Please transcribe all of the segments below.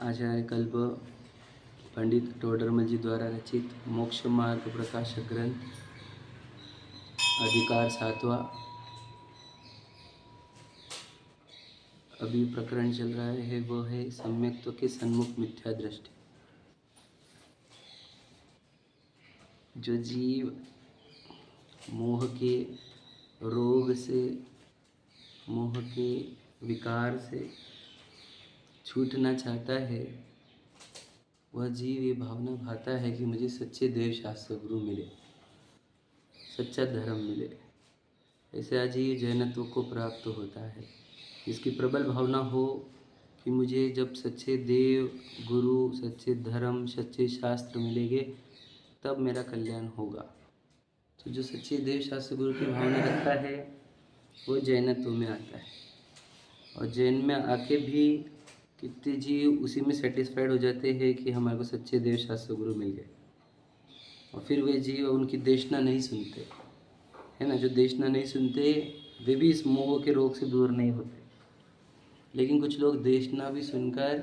आचार्य कल्प पंडित टोडरमल जी द्वारा रचित मोक्ष मार्ग प्रकाशक ग्रंथ अधिकार 7वां। अभी प्रकरण चल रहा है वो है सम्यक्त्व के सन्मुख मिथ्या दृष्टि। जो जीव मोह के रोग से, मोह के विकार से छूटना चाहता है, वह जीव ये भावना भाता है कि मुझे सच्चे देव शास्त्र गुरु मिले, सच्चा धर्म मिले। ऐसा जीव जैनत्व को प्राप्त होता है। इसकी प्रबल भावना हो कि मुझे जब सच्चे देव गुरु, सच्चे धर्म, सच्चे शास्त्र मिलेंगे तब मेरा कल्याण होगा। तो जो सच्चे देव शास्त्र गुरु की भावना रखता है वो जैनत्व में आता है। और जैन में आके भी कितने जीव उसी में सेटिस्फाइड हो जाते हैं कि हमारे को सच्चे देव शास्त्र गुरु मिल गए, और फिर वे जीव उनकी देशना नहीं सुनते, है ना। जो देशना नहीं सुनते वे भी इस मोह के रोग से दूर नहीं होते। लेकिन कुछ लोग देशना भी सुनकर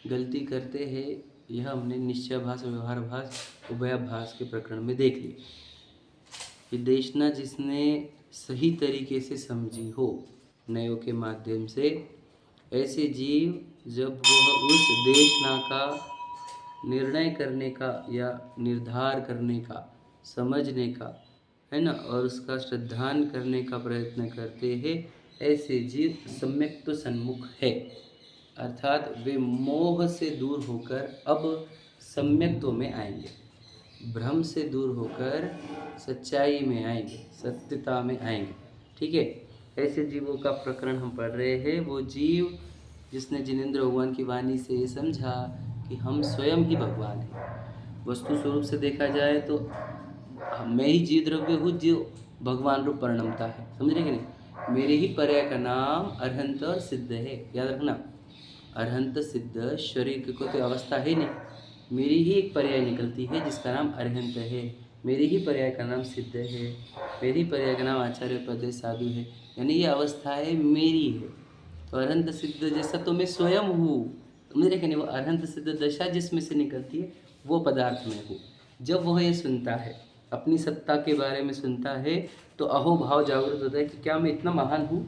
गलती करते हैं। यह हमने निश्चयाभास, व्यवहारभास, उभयाभास के प्रकरण में देख लिया। ये देशना जिसने सही तरीके से समझी हो नयों के माध्यम से, ऐसे जीव जब वह उस देशना का निर्णय करने का या निर्धार करने का, समझने का, है ना, और उसका श्रद्धान करने का प्रयत्न करते हैं, ऐसे जीव सम्यक तो सन्मुख है। अर्थात वे मोह से दूर होकर अब सम्यक्त्व में आएंगे, भ्रम से दूर होकर सच्चाई में आएंगे, सत्यता में आएंगे। ठीक है। ऐसे जीवों का प्रकरण हम पढ़ रहे हैं। वो जीव जिसने जिनेंद्र भगवान की वाणी से ये समझा कि हम स्वयं ही भगवान हैं। वस्तु स्वरूप से देखा जाए तो मैं ही जीव द्रव्य हूँ जो भगवान रूप परिणमता है। समझ रहे कि नहीं। मेरे ही पर्याय का नाम अरहंत और सिद्ध है। याद रखना, अरहंत सिद्ध शरीर की कोई अवस्था है नहीं। मेरी ही एक पर्याय निकलती है जिसका नाम अरहंत है। मेरे ही पर्याय का नाम सिद्ध है। मेरी पर्याय का नाम आचार्य पद साधु है। यानी ये अवस्थाएं मेरी है। तो अरहंत सिद्ध जैसा तो मैं स्वयं हूँ। समझ रहे कि नहीं। वो अरहंत सिद्ध दशा जिसमें से निकलती है वो पदार्थ में हूँ। जब वह ये सुनता है, अपनी सत्ता के बारे में सुनता है, तो अहोभाव जागृत होता है कि क्या मैं इतना महान हूँ।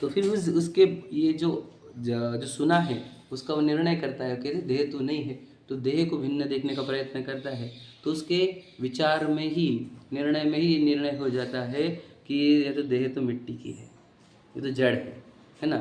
तो फिर उसके ये जो सुना है उसका वो निर्णय करता है कि देह तो नहीं है, तो देह को भिन्न देखने का प्रयत्न करता है। तो उसके विचार में ही, निर्णय में ही निर्णय हो जाता है कि ये तो देह तो मिट्टी की है, ये तो जड़ है ना।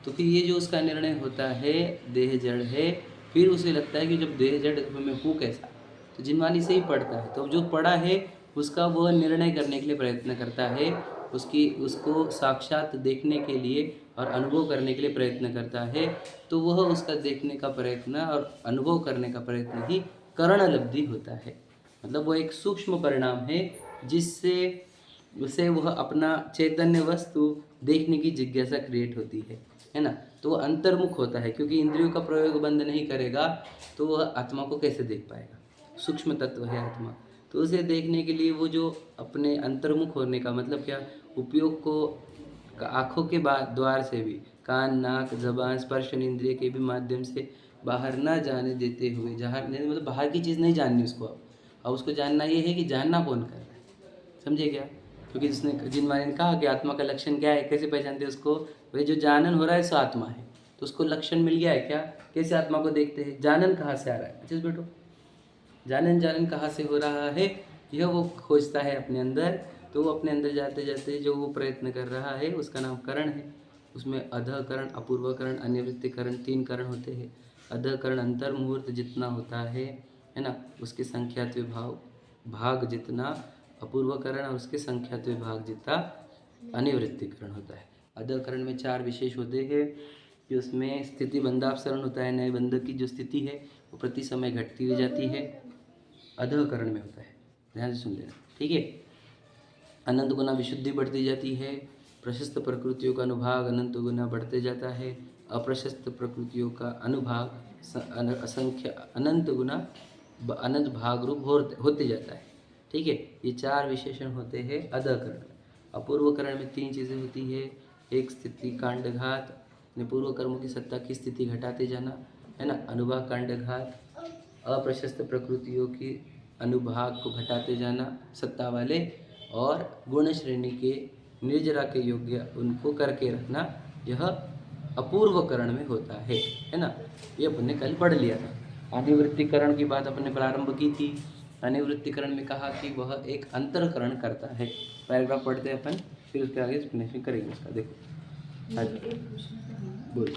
तो फिर ये जो उसका निर्णय होता है देह जड़ है, फिर उसे लगता है कि जब देह जड़ तो मैं हूँ कैसा। तो जिनवानी से ही पढ़ता है। तो जो पढ़ा है उसका वह निर्णय करने के लिए प्रयत्न करता है, उसको साक्षात देखने के लिए और अनुभव करने के लिए प्रयत्न करता है। तो वह उसका देखने का प्रयत्न और अनुभव करने का प्रयत्न ही करणलब्धि होता है। मतलब वो एक सूक्ष्म परिणाम है जिससे उसे वह अपना चैतन्य वस्तु देखने की जिज्ञासा क्रिएट होती है ना। तो वह अंतर्मुख होता है, क्योंकि इंद्रियों का प्रयोग बंद नहीं करेगा तो वह आत्मा को कैसे देख पाएगा। सूक्ष्म तत्व है आत्मा। तो उसे देखने के लिए वो जो अपने अंतर्मुख होने का मतलब क्या, उपयोग को आँखों के द्वार से भी, कान, नाक, जबान, स्पर्शन इंद्रिय के भी माध्यम से बाहर ना जाने देते हुए, जहाँ नहीं मतलब बाहर की चीज़ नहीं जाननी उसको। अब उसको जानना ये है कि जानना कौन कर रहा है। समझे क्या। क्योंकि जिसने जिनवानी ने कहा कि आत्मा का लक्षण क्या है, कैसे पहचानते हैं उसको, वही जो जानन हो रहा है सो आत्मा है। तो उसको लक्षण मिल गया है क्या, कैसे आत्मा को देखते हैं, जानन कहाँ से आ रहा है। अच्छा बेटो, जानन कहाँ से हो रहा है, यह वो खोजता है अपने अंदर। तो वो अपने अंदर जाते जाते जो वो प्रयत्न कर रहा है उसका नाम करण है। उसमें अधःकरण, अपूर्वकरण, अनिवृत्तिकरण 3 करण होते हैं। अधःकरण अंतर्मुहूर्त जितना होता है ना, उसके संख्यात्व भाग जितना अपूर्वकरण और उसके संख्यात्व भाग जितना अनिवृत्तिकरण होता है। अधःकरण में 4 विशेष होते हैं कि उसमें स्थिति बंधापसरण होता है। नए बंधक की जो स्थिति है वो प्रति समय घटती हुई जाती है, अधःकरण में होता है। ध्यान से सुन लेना, ठीक है। अनंत गुना विशुद्धि बढ़ती जाती है। प्रशस्त प्रकृतियों का अनुभाग अनंत गुना बढ़ते जाता है। अप्रशस्त प्रकृतियों का अनुभाग असंख्य अनंत गुना अनंत भाग रूप होते जाता है। ठीक है। ये 4 विशेषण होते हैं अधःकरण में। अपूर्वकरण में 3 चीज़ें होती है। एक स्थिति कांडघात, पूर्व कर्मों की सत्ता की स्थिति घटाते जाना, है ना। अनुभाग कांड घात, अप्रशस्त प्रकृतियों की अनुभाग को घटाते जाना सत्ता वाले, और गुण श्रेणी के निर्जरा के योग्य उनको करके रखना, यह अपूर्वकरण में होता है ना। ये अपन ने कल पढ़ लिया था। अनिवृत्तिकरण की बात अपन ने प्रारंभ की थी। अनिवृत्तिकरण में कहा कि वह एक अंतरकरण करता है। पैराग्राफ पढ़ते हैं अपन, फिर उसके आगे एक्सप्लेनेशन करेंगे उसका। देखो आज बोल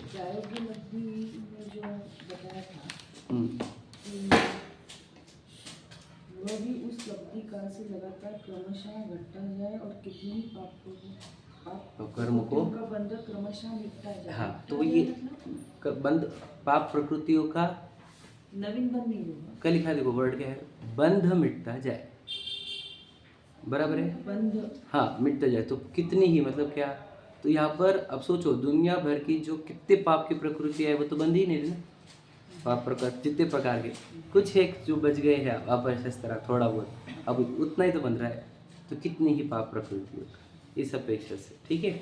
वह भी उस लब्धि काल से लगातार क्रमशः घटता जाए और कितनी पाप कर्म को का बंध क्रमशः मिटता जाए। हाँ, तो ये बंध पाप प्रकृतियों का नवीन बंध नहीं होगा। क्या लिखा है, देखो वर्ड क्या है, बंध मिटता जाए, बराबर है, बंध, हाँ मिटता जाए। तो कितनी ही मतलब क्या, तो यहाँ पर अब सोचो दुनिया भर की जो कितने पाप की प्रकृति है वो तो बंद ही नहीं ना। पाप प्रकृति जितने प्रकार के, कुछ एक जो बच गए हैं अपरिशस्त तरह थोड़ा बहुत, अब उतना ही तो बन रहा है। तो कितनी ही पाप प्रकृतियों का इस अपेक्षा से, ठीक है।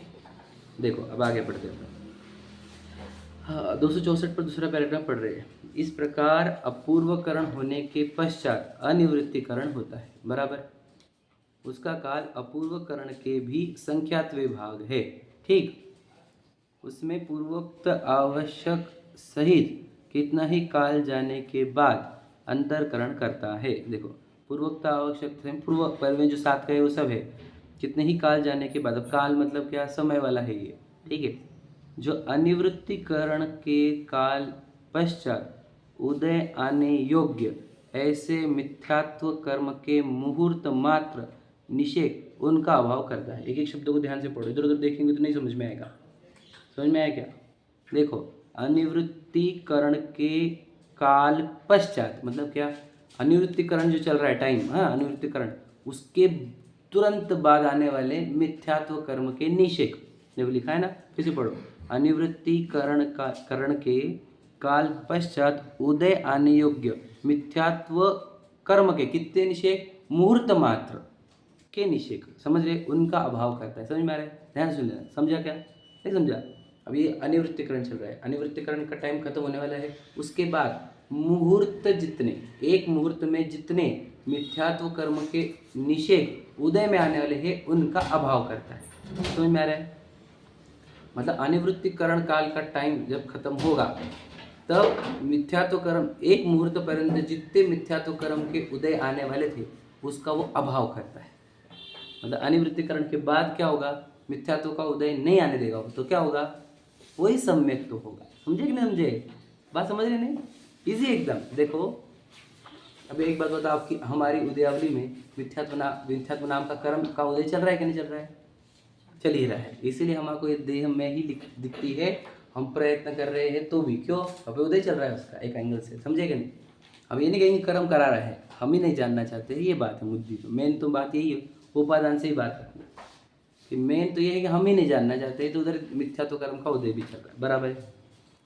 देखो अब आगे बढ़ते हैं। हाँ, 264 पर दूसरा पैराग्राफ पढ़ रहे हैं। इस प्रकार अपूर्वकरण होने के पश्चात अनिवृत्तिकरण होता है, बराबर। उसका काल अपूर्वकरण के भी संख्यात्वे भाग है, ठीक। उसमें पूर्वोक्त आवश्यक सहित कितना ही काल जाने के बाद अंतरकरण करता है। देखो पूर्वोक्त आवश्यक पूर्व पर में जो साथ का है वो सब है, कितने ही काल जाने के बाद। अब काल मतलब क्या, समय वाला है ये, ठीक है। जो अनिवृत्तिकरण के काल पश्चात उदय आने योग्य ऐसे मिथ्यात्व कर्म के मुहूर्त मात्र निषेध उनका अभाव करता है। एक एक शब्दों को ध्यान से पढ़ो, इधर उधर देखेंगे तो नहीं समझ में आएगा। समझ में आया क्या? देखो अनिवृत्तिकरण के काल पश्चात मतलब क्या, अनिवृत्तिकरण जो चल रहा है टाइम, हाँ अनिवृत्तिकरण, उसके तुरंत बाद आने वाले मिथ्यात्व कर्म के निषेध, देखो लिखा है ना, फिर से पढ़ो। अनिवृत्तिकरण के काल पश्चात उदय आने योग्य मिथ्यात्व कर्म के कितने निषेध, मुहूर्त मात्र के निषेध, समझ रहे, उनका अभाव करता है। समझ में आ रहा है? ध्यान सुन लेना, समझा क्या नहीं समझा? अब ये अनिवृत्तिकरण चल रहा है, अनिवृत्तिकरण का टाइम खत्म होने वाला है, उसके बाद मुहूर्त जितने, एक मुहूर्त में जितने मिथ्यात्व कर्म के निषेध उदय में आने वाले हैं उनका अभाव करता है। समझ में आ रहा है? मतलब अनिवृत्तिकरण काल का टाइम जब खत्म होगा तब मिथ्यात्व कर्म एक मुहूर्त पर्यंत जितने मिथ्यात्व कर्म के उदय आने वाले थे उसका वो अभाव करता है। मतलब अनिवृत्तिकरण के बाद क्या होगा, मिथ्यात्व का उदय नहीं आने देगा, तो क्या होगा, वही सम्यक तो होगा। समझे कि नहीं समझे? बात समझ रहे नहीं? इजी एकदम। देखो अभी एक बात बताओ, आपकी हमारी उदयावली में मिथ्यात्व नाम का कर्म का उदय चल रहा है कि नहीं चल रहा है? चल ही रहा है, इसीलिए हमको ये देह में ही दिखती है, हम प्रयत्न कर रहे हैं तो भी क्यों, अभी उदय चल रहा है उसका एक एंगल से। समझेगा नहीं? अब ये नहीं कहेंगे कर्म करा रहा है, हम ही नहीं जानना चाहते, ये बात है मुद्दी। तो मेन तो बात यही है, उपादान से ही बात करना कि मेन तो ये है कि हम ही नहीं जानना चाहते, तो उधर मिथ्यात्व कर्म का उदय भी चल रहा है, बराबर है।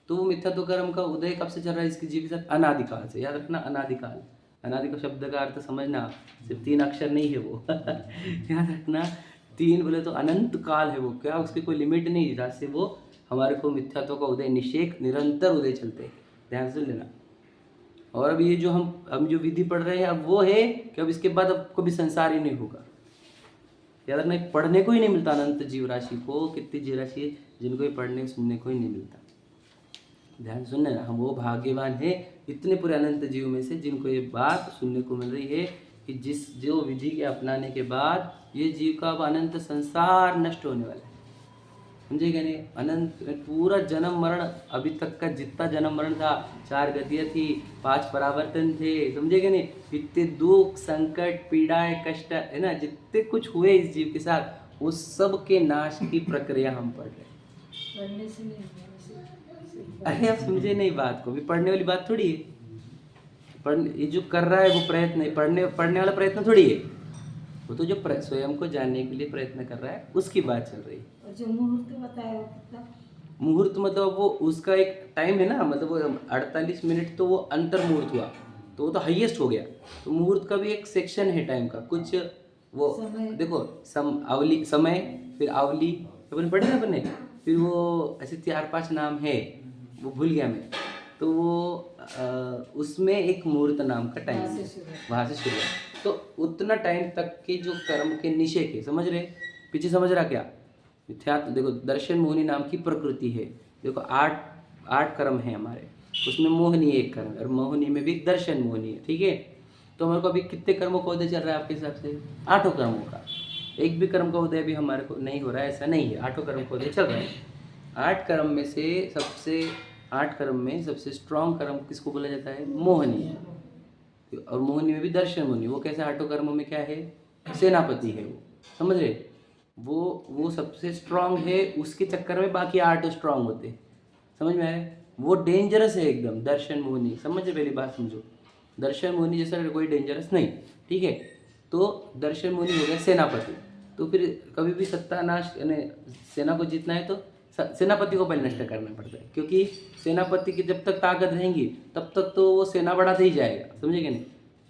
तो वो मिथ्यात्व कर्म का उदय कब से चल रहा है इसकी जीव के साथ? अनादिकाल से। याद रखना, अनादिकाल। अनादि का शब्द का अर्थ समझना, सिर्फ 3 अक्षर नहीं है वो याद रखना, 3 बोले तो अनंत काल है वो, क्या उसकी कोई लिमिट नहीं, जहाँ से वो हमारे को मिथ्यात्व का उदय निषेध निरंतर उदय चलते हैं। ध्यान से लेना। और अब ये जो हम जो विधि पढ़ रहे हैं अब वो है कि अब इसके बाद अब कभी संसार ही नहीं होगा। याद रखना, पढ़ने को ही नहीं मिलता अनंत जीव राशि को, कितनी जीव राशि है जिनको ये पढ़ने सुनने को ही नहीं मिलता। ध्यान सुनना, हम वो भाग्यवान है इतने पूरे अनंत जीव में से जिनको ये बात सुनने को मिल रही है कि जो विधि के अपनाने के बाद ये जीव का अब अनंत संसार नष्ट होने वाला है। समझे क्या नहीं? अनंत पूरा जन्म मरण, अभी तक का जितना जन्म मरण था, 4 गतियाँ थी, 5 परावर्तन थे, समझे क्या नहीं? इतने दुख संकट पीड़ाएं कष्ट है ना, जितने कुछ हुए इस जीव के साथ, उस सब के नाश की प्रक्रिया हम पढ़ रहे हैं। पढ़ने से नहीं, अरे आप समझे नहीं बात को, भी पढ़ने वाली बात थोड़ी है। ये जो कर रहा है वो प्रयत्न है, पढ़ने वाला प्रयत्न थोड़ी है, वो तो जो स्वयं को जानने के लिए प्रयत्न कर रहा है उसकी बात चल रही है। और जो मुहूर्त बताया वो कितना, मुहूर्त मतलब वो उसका एक टाइम है ना, मतलब वो 48 मिनट तो वो अंतर मुहूर्त हुआ, तो वो तो हाईएस्ट हो गया। तो मुहूर्त का भी एक सेक्शन है टाइम का, कुछ वो समय। देखो अवली समय, फिर आवली, अपन पढ़े ना अपने फिर वो ऐसे 4-5 नाम है, वो भूल गया मैं। तो वो उसमें एक मुहूर्त नाम का टाइम है, वहाँ से शुरू है। तो उतना टाइम तक के जो कर्म के निषेध है, समझ रहे? पीछे समझ रहा क्या? मिथ्यात्व देखो, दर्शन मोहिनी नाम की प्रकृति है। देखो 8 कर्म है हमारे, उसमें मोहिनी एक कर्म है, और मोहिनी में भी दर्शन मोहिनी है, ठीक है? तो हमारे को अभी कितने कर्मों का उदय चल रहा है आपके हिसाब से? 8 कर्मों का। एक भी कर्म का उदय भी हमारे को नहीं हो रहा है, ऐसा नहीं है, 8 कर्म का उदय चल रहा है। 8 कर्म में से 8 कर्म में सबसे स्ट्रॉन्ग कर्म किसको बोला जाता है? मोहिनी। और मोहिनी में भी दर्शन मोहिनी। वो कैसे 8 कर्मों में क्या है? सेनापति है वो, समझ रहे? वो सबसे स्ट्रांग है, उसके चक्कर में बाकी 8 स्ट्रांग होते हैं, समझ में आया? वो डेंजरस है एकदम, दर्शन मोहिनी। समझे? पहली बात समझो, दर्शन मोहिनी जैसा कोई डेंजरस नहीं, ठीक है? तो दर्शन मोहिनी हो गया सेनापति। तो फिर कभी भी सत्तानाश यानी सेना को जीतना है तो सेनापति को पहले नष्ट करना पड़ता है, क्योंकि सेनापति की जब तक ताकत रहेंगी तब तक तो वो सेना बढ़ाते ही जाएगा, समझे कि नहीं?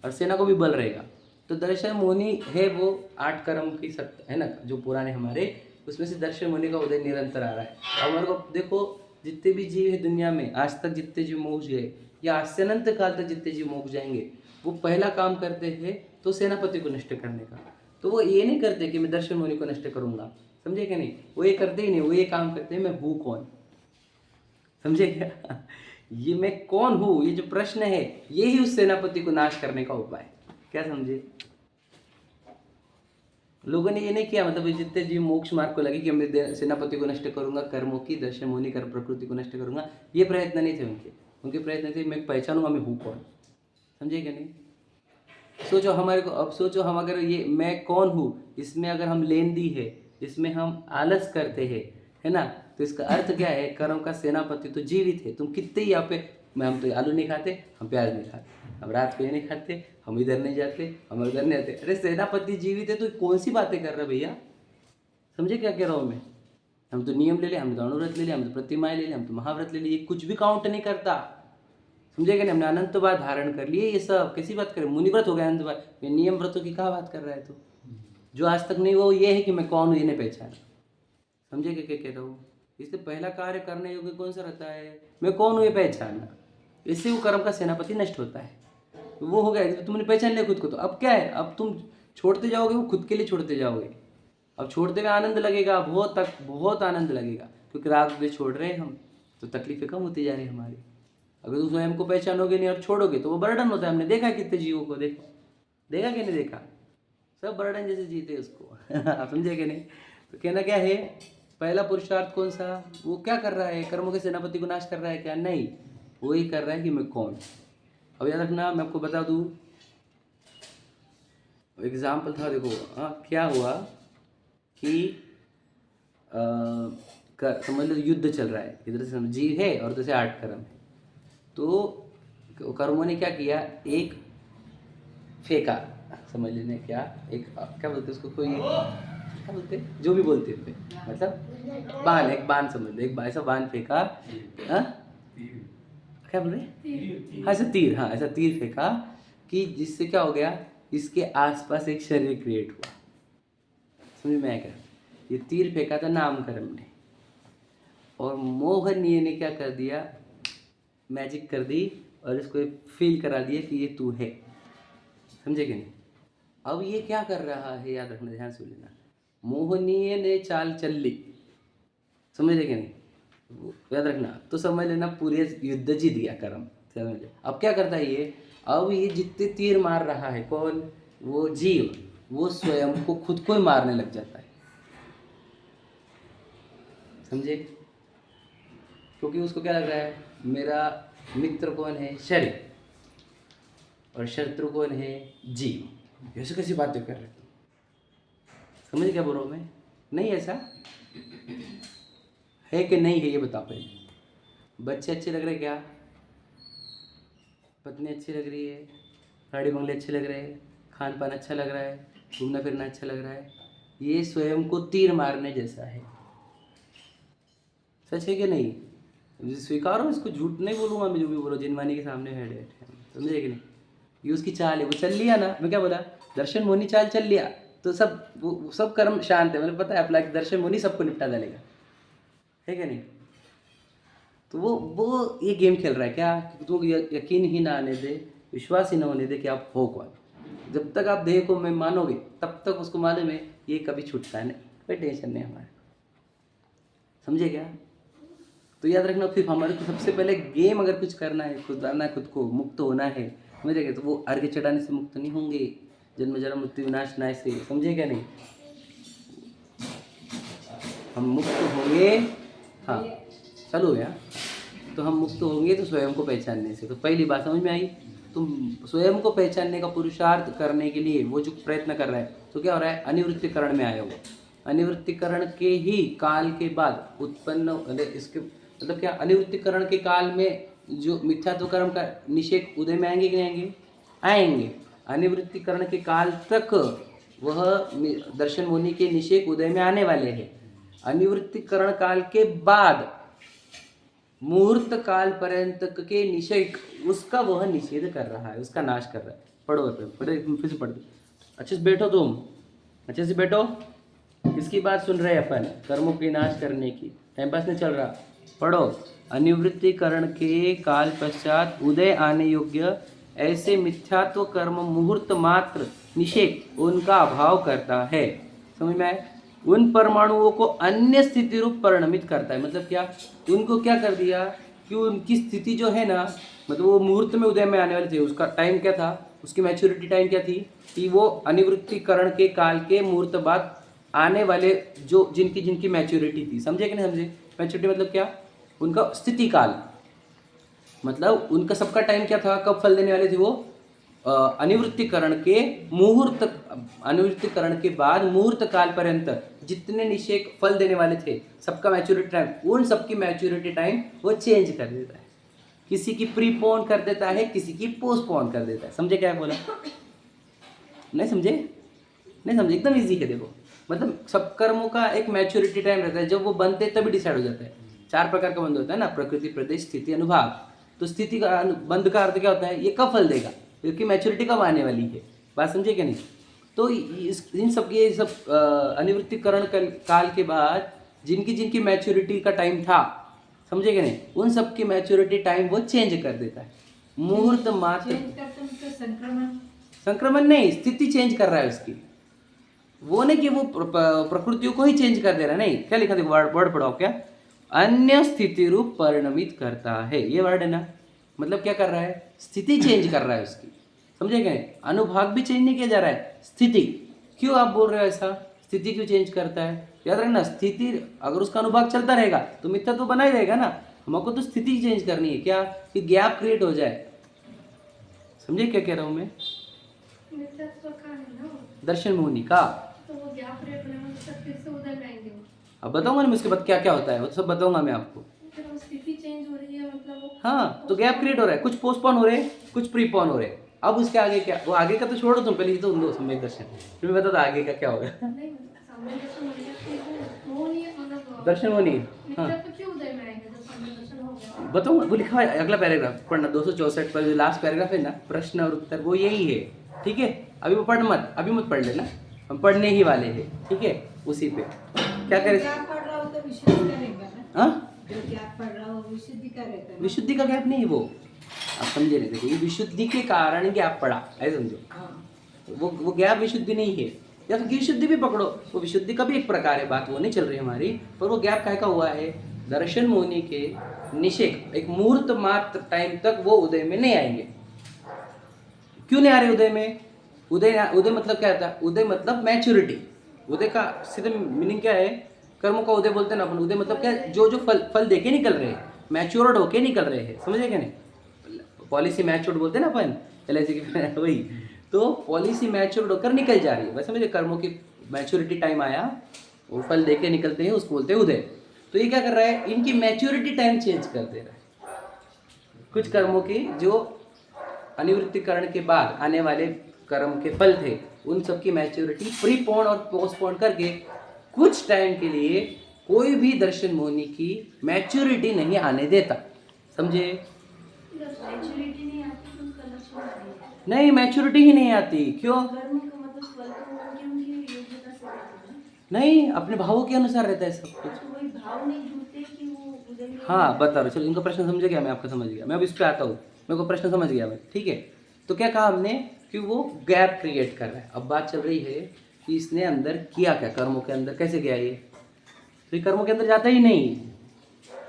और सेना को भी बल रहेगा। तो दर्शन मोहिनी है वो 8 कर्म की सत्ता है ना, जो पुराने हमारे, उसमें से दर्शन मोहिनी का उदय निरंतर आ रहा है। अब हमारे को देखो, जितने भी जीव है दुनिया में, आज तक जितने जीव मोक्ष गए या आज से अनंत काल तक जितने जीव मोक्ष जाएंगे, वो पहला काम करते हैं तो सेनापति को नष्ट करने का। तो वो ये नहीं करते कि मैं दर्शन मोहिनी को नष्ट करूंगा, समझे कि नहीं? वो ये करते ही नहीं, वो ये काम करते हैं मैं हूँ कौन, समझे क्या? ये मैं कौन हूँ, ये जो प्रश्न है, यही उस सेनापति को नाश करने का उपाय। क्या समझे? लोगों ने ये नहीं किया, मतलब जितने जीव मोक्ष मार्ग को लगे कि मैं सेनापति को नष्ट करूंगा, कर्मों की दर्शन मोहिनी कर प्रकृति को नष्ट करूंगा, ये प्रयत्न नहीं थे उनके प्रयत्न थे मैं पहचानूंगा मैं हूँ कौन, समझे क्या? नहीं सोचो हमारे को, अब सोचो हम अगर ये मैं कौन हूँ इसमें अगर हम लेंदी है, इसमें हम आलस करते हैं, है ना? तो इसका अर्थ क्या है? कर्म का सेनापति तो जीवित है। तुम कितने ही यहाँ पे, हम तो आलू नहीं खाते, हम प्याज नहीं खाते, हम रात को ये नहीं खाते, हम इधर नहीं जाते, हम उधर नहीं आते, अरे सेनापति जीवित है तो कौन सी बातें कर रहे भैया? समझे क्या कह रहा हूँ मैं? हम तो नियम ले लिया, हम तो अनुव्रत ले लिया, हम तो प्रतिमाएं ले लिया, हम तो महाव्रत ले लिए, कुछ भी काउंट नहीं करता, समझेगा नहीं? हमने अनंत बात धारण कर लिए, ये सब कैसी बात करें? मुनिव्रत हो गया अनंत बात, ये नियम व्रतों की कहाँ बात कर रहा है? तो जो आज तक नहीं वो ये है कि मैं कौन हूँ ये नहीं पहचाना, समझे क्या कह रहा हूँ? इसलिए पहला कार्य करने योग्य कौन सा रहता है? मैं कौन हूँ ये पहचानना। इससे वो कर्म का सेनापति नष्ट होता है। तो वो हो गया, तो तुमने पहचान लिया खुद को, तो अब क्या है? अब तुम छोड़ते जाओगे, वो खुद के लिए छोड़ते जाओगे। अब छोड़ते में आनंद लगेगा, बहुत आनंद लगेगा, क्योंकि राग द्वेष छोड़ रहे हैं हम, तो तकलीफें कम होती जा रही हमारी। अगर तुम स्वयं को पहचानोगे नहीं और छोड़ोगे तो वो बर्डन होता है। हमने देखा कितने जीवों को, देखा कि नहीं देखा? सब बर्डन जैसे जीते उसको। आप समझे कि नहीं? तो कहना क्या है, पहला पुरुषार्थ कौन सा? वो क्या कर रहा है? कर्मों के सेनापति को नाश कर रहा है क्या? नहीं, वो ही कर रहा है कि मैं कौन। अब याद रखना, मैं आपको बता दूं, एग्जाम्पल था, देखो क्या हुआ कि समझ लो युद्ध चल रहा है, इधर से जीव है और उधर से 8 कर्म है। तो कर्मों ने क्या किया, एक फेंका, समझ लेने क्या, एक क्या बोलते उसको, कोई क्या बोलते, जो भी बोलते थे, मतलब बाण, एक बाण समझ लो, एक ऐसा बाण फेंका, क्या बोल रहे? हाँ ऐसा तीर, हाँ ऐसा तीर फेंका कि जिससे क्या हो गया, इसके आसपास एक शरीर क्रिएट हुआ, समझ में आया क्या? ये तीर फेंका था नामकरण ने, और मोहनीय ने क्या कर दिया, मैजिक कर दी और इसको फील करा दिया कि ये तू है, समझे कि नहीं? अब ये क्या कर रहा है, याद रखना, ध्यान से लेना, मोहनीय ने चाल चल ली, समझ कि नहीं? याद रखना, तो समझ लेना पूरे युद्ध जीत गया कर्म, समझ ले। अब क्या करता है ये, अब ये जितने तीर मार रहा है, कौन? वो जीव, वो स्वयं को खुद को ही मारने लग जाता है, समझे? क्योंकि उसको क्या लग रहा है, मेरा मित्र कौन है? शरीर, और शत्रु कौन है? जीव। ऐसे कैसी बातें कर रहे हो? समझ क्या बोल रहा हूँ मैं? नहीं ऐसा है कि नहीं है, ये बताओ पहले। बच्चे अच्छे लग रहे क्या? पत्नी अच्छी लग रही है, गाड़ी बंगले अच्छे लग रहे हैं, खान पान अच्छा लग रहा है, घूमना फिरना अच्छा लग रहा है, ये स्वयं को तीर मारने जैसा है, सच है कि नहीं? स्वीकारो इसको, झूठ नहीं बोलूँगा मैं, जो भी बोलो, जिनवानी के सामने है बैठे, समझे कि नहीं? ये उसकी चाल है, वो चल लिया ना, मैं क्या बोला, दर्शन मोहिनी चाल चल लिया तो सब कर्म शांत है, मतलब पता है अप्लाई, दर्शन मोहिनी सबको निपटा डालेगा, है क्या नहीं? तो वो ये गेम खेल रहा है क्या, कि तुमको यकीन ही ना आने दे, विश्वास ही ना होने दे कि आप हो कौन। जब तक आप देह को मैं मानोगे तब तक उसको मालूम है ये कभी छूटता है नहीं, कोई टेंशन नहीं हमारे। समझे क्या? तो याद रखना, फिर हमारे को सबसे पहले गेम अगर कुछ करना है, खुद आना, खुद को मुक्त होना है, समझे क्या? तो वो अर्घ्य चढ़ाने से मुक्त नहीं होंगे, जन्म जन्म मृत्यु विनाश नाश से, समझे क्या नहीं? हम मुक्त होंगे, हाँ चालू हो गया। तो हम मुक्त होंगे तो स्वयं को पहचानने से। तो पहली बात समझ में आई? तुम स्वयं को पहचानने का पुरुषार्थ करने के लिए वो जो प्रयत्न कर रहा है, तो क्या हो रहा है? अनिवृत्तिकरण में आया वो। अनिवृत्तिकरण के ही काल के बाद उत्पन्न, इसके मतलब क्या, अनिवृत्तिकरण के काल में जो मिथ्यात्व कर्म का निषेध उदय में आएंगे कि नहीं आएंगे? आएंगे। अनिवृत्तिकरण के काल तक वह दर्शन मुनि के निषेध उदय में आने वाले हैं। अनिवृत्तिकरण काल के बाद मुहूर्त काल पर्यंत के निषेध, उसका वह निषेध कर रहा है, उसका नाश कर रहा है। पढ़ो फिर से पढ़ दो। अच्छे से बैठो, तुम अच्छे से बैठो। किसकी बात सुन रहे हैं अपन? कर्मों के नाश करने की। टाइम पास नहीं चल रहा, पढ़ो। अनिवृत्तिकरण के काल पश्चात उदय आने योग्य ऐसे मिथ्यात्व कर्म मुहूर्त मात्र निषेध उनका अभाव करता है। समझ में आए? उन परमाणुओं को अन्य स्थिति रूप परिणमित करता है। मतलब क्या? उनको क्या कर दिया कि उनकी स्थिति जो है ना, मतलब वो मुहूर्त में उदय में आने वाले थे, उसका टाइम क्या था, उसकी मैच्योरिटी टाइम क्या थी, कि वो अनिवृत्तिकरण के काल के मुहूर्त बाद आने वाले जो जिनकी जिनकी मैच्योरिटी थी। समझे कि नहीं समझे? मैच्योरिटी मतलब क्या? उनका स्थिति काल, मतलब उनका सबका टाइम क्या था, कब फल देने वाले थे वो? अनिवृत्तिकरण के मुहूर्त, अनिवृत्तिकरण के बाद मुहूर्त काल पर्यंत जितने निषेध फल देने वाले थे, सबका मैच्योरिटी टाइम, उन सबकी मैच्योरिटी टाइम वो चेंज कर देता है। किसी की प्रीपोन कर देता है, किसी की पोस्टपोन कर देता है। समझे क्या बोला? नहीं समझे? नहीं समझे? एकदम इजी है। देखो, मतलब सब कर्मों का एक मैच्योरिटी टाइम रहता है, जब वो बनते तभी डिसाइड हो जाता है। 4 प्रकार का बंध होता है ना, प्रकृति, प्रदेश, स्थिति, अनुभाग। तो स्थिति का बंध का अर्थ क्या होता है? ये कब फल देगा, क्योंकि मैच्योरिटी कब आने वाली है। बात समझे क्या नहीं? तो इन सब ये सब अनिवृत्तिकरण काल के बाद जिनकी जिनकी मैच्योरिटी का टाइम था, समझे क्या नहीं, उन सब की मैच्योरिटी टाइम वो चेंज कर देता है। मुहूर्त मात्र संक्रमण नहीं, स्थिति चेंज कर रहा है उसकी। वो नहीं कि वो प्रकृतियों को ही चेंज कर दे रहा है, नहीं। क्या लिखा देखो, वर्ड पढ़ाओ क्या? अन्य स्थिति रूप परिणमित करता है, ये वर्ड है ना। मतलब क्या कर रहा है? स्थिति चेंज कर रहा है उसकी। समझे क्या? अनुभाग भी चेंज नहीं किया जा रहा है, स्थिति। क्यों आप बोल रहे हो ऐसा? स्थिति क्यों चेंज करता है? याद रखना, स्थिति अगर उसका अनुभाग चलता रहेगा तो मिथ्या तो बना ही रहेगा ना। हमको तो स्थिति चेंज करनी है, क्या? कि गैप क्रिएट हो जाए। समझे क्या कह रहा हूँ मैं? दर्शन मुनि का तो वो गैप क्रिएट होने में फिर से उधर जाएंगे वो। अब बताऊंगा ना मैं उसके बाद क्या क्या होता है, वो तो सब बताऊंगा मैं आपको। फिर वो स्थिति चेंज हो रही है, मतलब वो। हाँ, तो गैप क्रिएट हो रहा है, कुछ पोस्टपोन हो रहे हैं, कुछ प्रीपोन हो रहे हैं। अब उसके आगे क्या? वो आगे का तो छोड़ो तुम, पहले ये तो दो सम्यक दर्शन, फिर मैं बता आगे का क्या होगा। नहीं, सामने दर्शन हो गया कि वो नहीं है, मतलब दर्शन वो नहीं। हाँ, मिथ्या तो क्यों उदय में आएंगे जब सामने दर्शन हो गया? बताऊंगा, वो लिखा है अगला पैराग्राफ पढ़ना, 264 पर जो लास्ट पैराग्राफ है ना, प्रश्न और उत्तर, वो यही है। ठीक है, अभी वो पढ़ मत, अभी मत पढ़ लेना, हम पढ़ने ही वाले हैं। ठीक है, उसी पे क्या करें? पढ़ रहा हो तो विशुद्धि का रहेगा ना। हाँ, जो गैप पढ़ रहा हो विशुद्धि का रहता है ना। विशुद्धि का गैप नहीं है वो, आप समझे नहीं। देखो, ये विशुद्धि के कारण गैप पड़ा, ऐसे समझो। हाँ। वो गैप विशुद्धि नहीं है, या फिर विशुद्धि भी पकड़ो, वो विशुद्धि का भी एक प्रकार है, बात वो नहीं चल रही हमारी। पर वो गैप काहे का हुआ है? दर्शन मुनि के निषेध एक मुहूर्त मात्र टाइम तक वो उदय में नहीं आएंगे। क्यों नहीं आ रहे उदय में? उदय मतलब क्या था? उदय मतलब मैच्योरिटी। उदय का सीधे मीनिंग क्या है? कर्मों का उदय बोलते हैं ना अपन। उदय मतलब क्या? जो जो फल देके निकल रहे हैं, मैच्योर्ड होके निकल रहे हैं। समझे क्या नहीं? पॉलिसी मैच्योर्ड बोलते हैं ना अपन, LIC की, वही। तो पॉलिसी मैच्योर्ड होकर निकल जा रही है, बस समझे। कर्मों की मैच्योरिटी टाइम आया, वो फल देके निकलते हैं, उसको बोलते हैं उदय। तो ये क्या कर रहा है? इनकी मैच्योरिटी टाइम चेंज कर दे रहा है। कुछ कर्मों की जो अनिवृत्तिकरण के बाद आने वाले कर्म के फल थे, उन सब की मैच्योरिटी प्रीपोन और पोस्टपोन करके कुछ टाइम के लिए कोई भी दर्शन मुनि की मैच्योरिटी नहीं आने देता। समझे? मैच्योरिटी नहीं आती तो उसका लक्षण नहीं है। नहीं, मैच्योरिटी ही नहीं आती। क्यों? कर्म का मतलब फल तो उनकी उनकी योग्यता से रहता है ना। नहीं, अपने भावों के अनुसार रहता है सब कुछ। तो वही भाव नहीं जुड़ते कि वो उदय में हाँ बता रहा हूँ, चलो इनका प्रश्न समझ गया, मैं आपका समझ गया, मैं अब इस पे आता हूँ, मेरे को प्रश्न समझ गया मैं, ठीक है। तो क्या कहा हमने कि वो गैप क्रिएट कर रहा है। अब बात चल रही है कि इसने अंदर किया क्या, कर्मों के अंदर कैसे गया ये, तो ये कर्मों के अंदर जाता ही नहीं,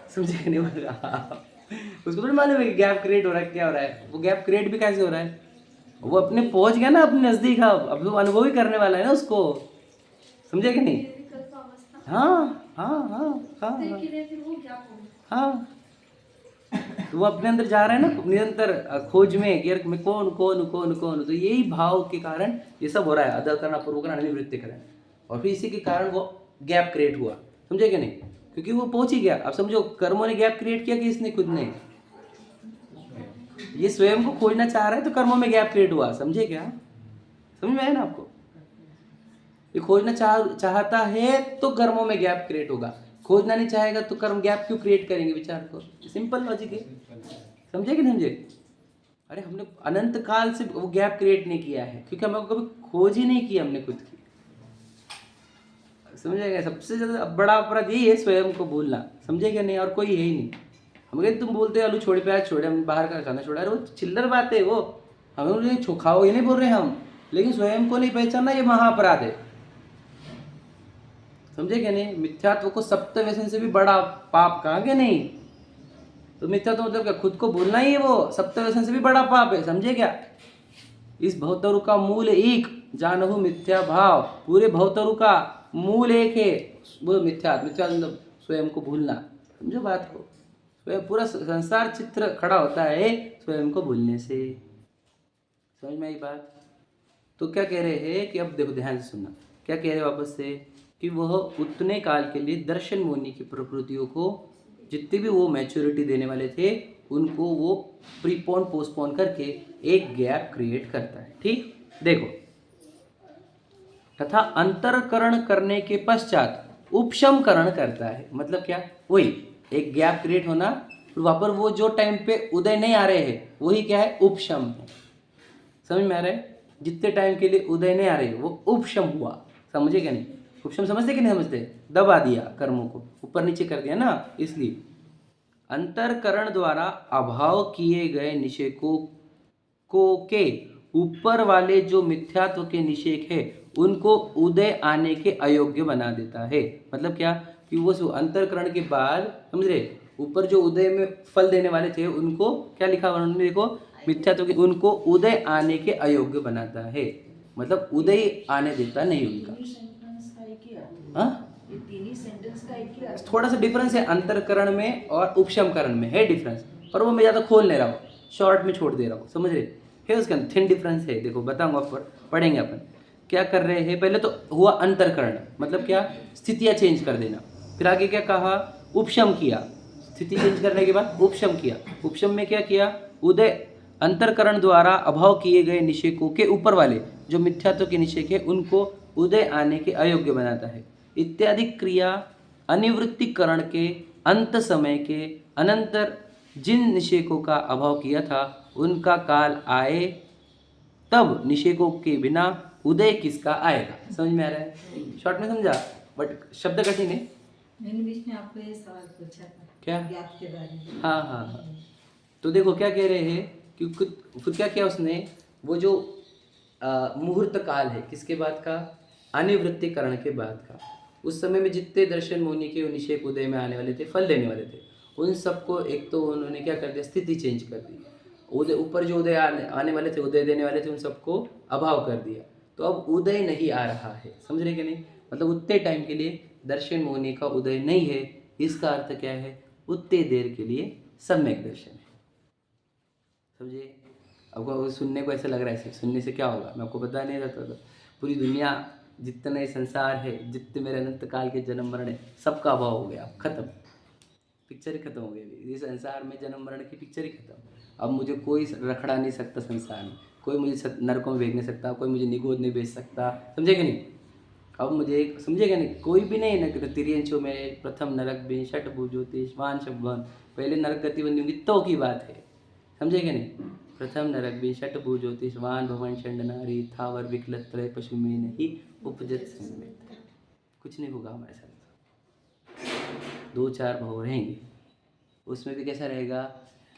समझे कि नहीं बोला उसको थोड़ी मालूम है कि गैप क्रिएट हो रहा है, क्या हो रहा है, वो गैप क्रिएट भी कैसे हो रहा है, वो अपने पहुंच गया ना अपने नजदीक, अब वो अनुभव ही करने वाला है ना उसको, समझे कि नहीं। विकल्प अवस्था हाँ हाँ हाँ हाँ तो हाँ कि फिर वो क्या होगा। हाँ, तो वो अपने अंदर जा रहा है ना निरंतर खोज में कि यार मैं कौन कौन कौन कौन, तो यही भाव के कारण ये सब हो रहा है, अदा करना पूर्व करना अनिवृत्ति करें, और फिर इसी के कारण वो गैप क्रिएट हुआ, समझे कि नहीं, क्योंकि वो पहुंच ही गया। अब समझो कर्मों ने गैप क्रिएट किया कि इसने खुद ने, ये स्वयं को खोजना चाह रहा है तो कर्मों में गैप क्रिएट हुआ, समझे क्या, समझ में आया ना आपको, ये खोजना चाहता है तो कर्मों में गैप क्रिएट होगा, खोजना नहीं चाहेगा तो कर्म गैप क्यों क्रिएट करेंगे, विचार करो, सिंपल लॉजिक है, समझे कि नहीं समझे। अरे हमने अनंत काल से वो गैप क्रिएट नहीं किया है, क्योंकि हमने कभी खोज ही नहीं की हमने खुद की, समझेगा। सबसे ज्यादा बड़ा अपराध यही है, स्वयं को भूलना, समझेगा नहीं, और कोई है ही नहीं। हम कहते तुम बोलते आलू छोड़ प्याज छोड़े, हम बाहर का खाना छोड़ा, अरे वो चिल्लर बात है, वो हमें उन्हें खाओ ये नहीं बोल रहे हम, लेकिन स्वयं को नहीं पहचानना ये महाअपराध है, समझे क्या नहीं। मिथ्यात्व को सप्त व्यसन से भी बड़ा पाप कहा क्या नहीं, तो मिथ्यात्व मतलब क्या, खुद को भूलना ही है वो सप्त व्यसन से भी बड़ा पाप है, समझे क्या। इस भवतरु का मूल एक, जानहु मिथ्या भाव, पूरे भवतरु का मूल एक है वो मिथ्या, मिथ्या मतलब स्वयं को भूलना, समझो बात को, स्वयं पूरा संसार चित्र खड़ा होता है स्वयं को भूलने से, समझ में आई बात। तो क्या कह रहे हैं कि अब देखो ध्यान से सुनना, क्या कह रहे हैं वापस से कि वह उतने काल के लिए दर्शन मुनि की प्रकृतियों को, जितने भी वो मैच्योरिटी देने वाले थे उनको वो प्रीपोन पोस्टपोन करके एक गैप क्रिएट करता है, ठीक। देखो, तथा अंतरकरण करने के पश्चात उपशमकरण करता है, मतलब क्या, वही एक गैप क्रिएट होना, वहां पर वो जो टाइम पे उदय नहीं आ रहे हैं वही क्या है, उपशम है, समझ में आ रहा है। जितने टाइम के लिए उदय नहीं आ रहे वो उपशम हुआ, समझे क्या नहीं, उपशम समझते कि नहीं समझते, दबा दिया कर्मों को, ऊपर नीचे कर दिया ना, इसलिए अंतरकरण द्वारा अभाव किए गए निषेकों को के ऊपर वाले जो मिथ्यात्व के निषेक है उनको उदय आने के अयोग्य बना देता है। मतलब क्या कि वो अंतरकरण के बाद, समझ रहे, ऊपर जो उदय में फल देने वाले थे उनको क्या लिखा उन्होंने, देखो मिथ्यात्व के, उनको उदय आने के अयोग्य बनाता है, मतलब उदय आने देता नहीं उनका। ये तीन ही सेंटेंस का एक ही अर्थ। थोड़ा सा डिफरेंस है अंतरकरण में और उपशमकरण में है डिफरेंस, पर वो मैं ज़्यादा खोल नहीं रहा हूँ, शॉर्ट में छोड़ दे रहा हूँ, समझ रहे है, उसके अंदर थिन डिफरेंस है। देखो बताऊंगा, पढ़ेंगे अपन क्या कर रहे हैं। पहले तो हुआ अंतरकरण, मतलब क्या, स्थितियाँ चेंज कर देना, फिर आगे क्या कहा, उपशम किया, स्थिति चेंज करने के बाद उपशम किया, उपशम में क्या किया, उदय, अंतरकरण द्वारा अभाव किए गए निषेकों के ऊपर वाले जो मिथ्यात्व के निषेक है उनको उदय आने के अयोग्य बनाता है, इत्यादि क्रिया अनिवृत्तिकरण के अंत समय के अनंतर जिन निषेकों का अभाव किया था उनका काल आए तब निषेकों के बिना उदय किसका आएगा। समझ में आ रहा है, शॉर्ट में समझा, बट शब्द कठिन है। मैंने बीच में आपको ये सवाल पूछा था क्या, गैप के बारे में। हाँ हाँ हाँ, तो देखो क्या कह रहे हैं कि फिर क्या किया उसने, वो जो मुहूर्त काल है किसके बाद का, अनिवृत्तिकरण के बाद का, उस समय में जितने दर्शन मुनि के निषेक उदय में आने वाले थे, फल देने वाले थे, उन सबको एक तो उन्होंने क्या कर दिया, स्थिति चेंज कर दी, उदय ऊपर जो उदय आने वाले थे, उदय देने वाले थे, उन सबको अभाव कर दिया, तो अब उदय नहीं आ रहा है, समझ रहे कि नहीं, मतलब उतने टाइम के लिए दर्शन मुनि का उदय नहीं है, इसका अर्थ क्या है, उतने देर के लिए सम्यक दर्शन है, समझे। आपको सुनने को ऐसा लग रहा है, सुनने से क्या होगा, मैं आपको बता नहीं रहता था, पूरी दुनिया जितने संसार है, जितने मेरे अनंत काल के जन्म मरण है, सबका अभाव हो गया, खत्म, पिक्चर ही खत्म हो गई, इस संसार में जन्म मरण की पिक्चर ही खत्म। अब मुझे कोई रखड़ा नहीं सकता संसार में, कोई मुझे नरकों में भेज नहीं सकता, कोई मुझे निगोद नहीं भेज सकता, समझे कि नहीं। अब मुझे समझेगा नहीं, कोई भी नहीं न, तिरियंशों में प्रथम नरक भी षट भुजोति श्वान शब्द, पहले नरक गति बंदी होंगी तो की बात है, समझेगा नहीं। प्रथम नरक भी षट भुजोति श्वान भवन षंड नारी थावर विकलत्रय पशु में नहीं उपजत संवित, कुछ नहीं होगा हमारे साथ। 2-4 भाव रहेंगे, उसमें भी कैसा रहेगा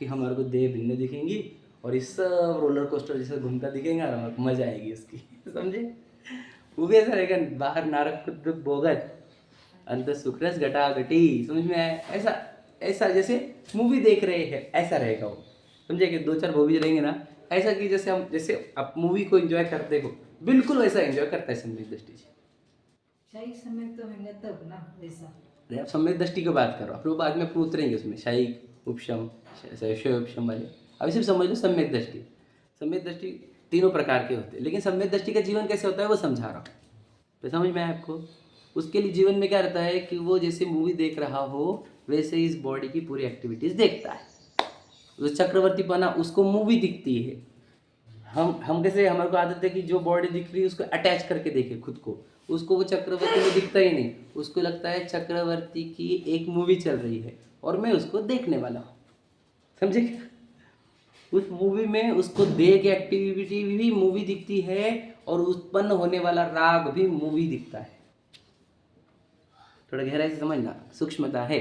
कि हमारे को देह भिन्न दिखेंगी और इस सब रोलर कोस्टर जैसे घूमता दिखेगा और हमारे को मजा आएगी उसकी समझे। वो भी ऐसा रहेगा, बाहर नारक दुख भोगत अंत सुखरस घटा घटी, समझ में आया? ऐसा ऐसा जैसे मूवी देख रहे हैं ऐसा रहेगा वो, समझे कि 2-4 मूवी रहेंगे ना ऐसा कि जैसे आप मूवी को एंजॉय करते हो, बिल्कुल वैसा एंजॉय करता है सम्यक दृष्टि से। शाही समय तो होंगे तब ना वैसा। अरे आप सम्यक दृष्टि की बात करो, आप लोग बाद में अपने उतरेंगे उसमें शायिक उपशम शयोपशम वाले। अभी सिर्फ समझ लो सम्यक दृष्टि। सम्यक दृष्टि 3 प्रकार के होते हैं, लेकिन सम्यक दृष्टि का जीवन कैसे होता है वो समझा रहा हूँ, तो समझ में आया आपको? उसके लिए जीवन में क्या रहता है कि वो जैसे मूवी देख रहा हो वैसे ही इस बॉडी की पूरी एक्टिविटीज देखता है। जो चक्रवर्ती बना उसको मूवी दिखती है, हम कैसे हमारे को आदत है कि जो बॉडी दिख रही है उसको अटैच करके देखे खुद को, उसको वो चक्रवर्ती में दिखता ही नहीं, उसको लगता है चक्रवर्ती की एक मूवी चल रही है और मैं उसको देखने वाला हूँ, समझे क्या? उस मूवी में उसको देह की एक्टिविटी भी मूवी दिखती है और उत्पन्न होने वाला राग भी मूवी दिखता है। थोड़ा गहराई से समझना, सूक्ष्मता है,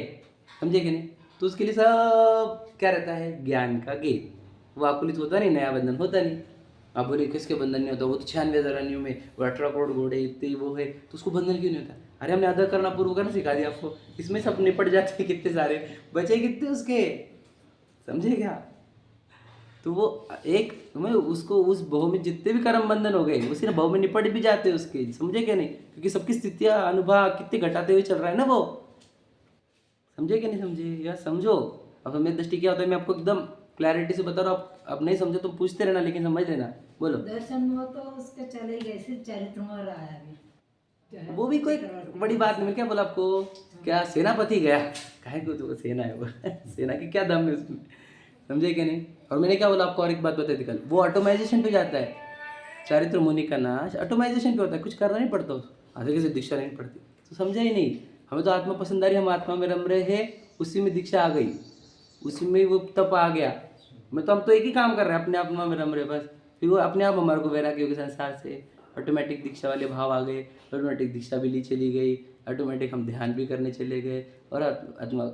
समझे कि नहीं? तो उसके लिए सब क्या रहता है, ज्ञान का गेद। वो आकुलित होता नहीं, नया बंधन होता नहीं। आप बोले किसके बंधन नहीं होता, वो तो 96 अरण्यों में वो 18 करोड़ घोड़े इतने वो है, तो उसको बंधन क्यों नहीं होता? अरे हमने अदा करना पूर्व करना सिखा दिया आपको, इसमें सब निपट जाते हैं, कितने सारे बचे कितने उसके, समझे क्या? तो वो एक मैं उसको उस भाव में जितने भी कर्म बंधन हो गए वो सिर्फ भाव में निपट भी जाते हैं उसके, समझे क्या नहीं? क्योंकि सबकी स्थितियाँ अनुभव कितने घटाते हुए चल रहा है ना वो, समझे क्या नहीं समझे? या समझो। अब हमें दृष्टि क्या होता है मैं आपको एकदम क्लैरिटी से बता रहा हूँ, अब नहीं समझे तो पूछते रहना, लेकिन समझ लेना। बोलो। दर्शन हुआ तो उसका चले गए, सिर्फ चरित्र में रहा है अभी। वो भी कोई बड़ी बात नहीं, मैं क्या बोला आपको, क्या सेनापति गया, काहे को तो सेना है वो सेना की क्या दम है उसमें, समझे क्या नहीं? और मैंने क्या बोला आपको, और एक बात बता दी कल, वो ऑटोमाइजेशन पे जाता है। चारित्र मुनि का नाश ऑटोमाइजेशन पे होता है, कुछ करना नहीं पड़ता, आगे किसी दीक्षा नहीं पड़ती, तो समझा ही नहीं। हमें तो आत्मा पसंद आ रही, हम आत्मा में रम रहे हैं, उसी में दीक्षा आ गई, उसी में वो तप आ गया। मैं तो हम तो एक ही काम कर रहे हैं, अपने आत्मा में रम रहे बस, फिर वो अपने आप हमारे को वैराग्य हो गया संसार से, ऑटोमेटिक दीक्षा वाले भाव आ गए, ऑटोमेटिक दीक्षा भी ली चली गई, ऑटोमेटिक हम ध्यान भी करने चले गए और आत्मा